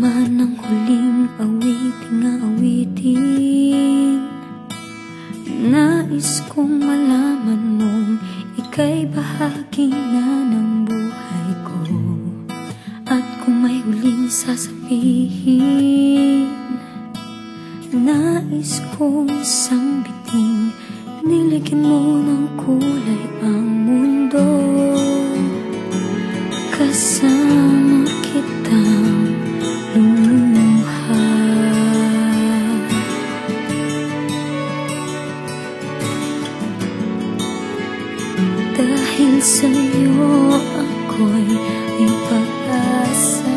naman ang huling awiting nais kong malaman mong ika'y bahagi na ng buhay ko. At kung may huling sasabihin, nais kong isang biting niligyan mo ng kulay ang mundo. Kasama kitang lumuha. Dahil sa'yo ako'y may pag-asa.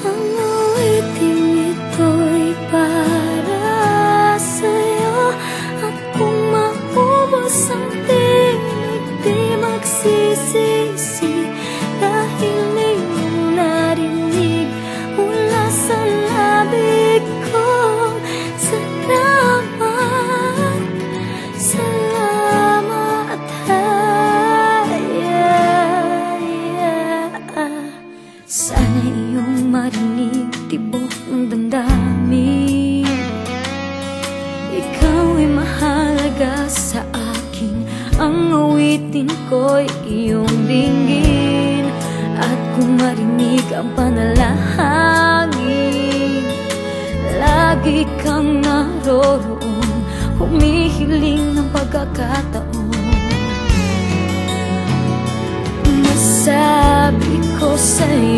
Ang awiting ito'y para sa'yo. At kung maubos ang tinig, di magsisisi. Dahil iyong narinig mula sa labig ko. Sana iyong marinig tibok ng damdamin. Ikaw ay mahalaga sa akin. Ang awitin ko'y iyong dinggin. At kung marinig ang panalangin, lagi kang naroroon, humihiling ng pagkakataon. Masabi ko sa'yo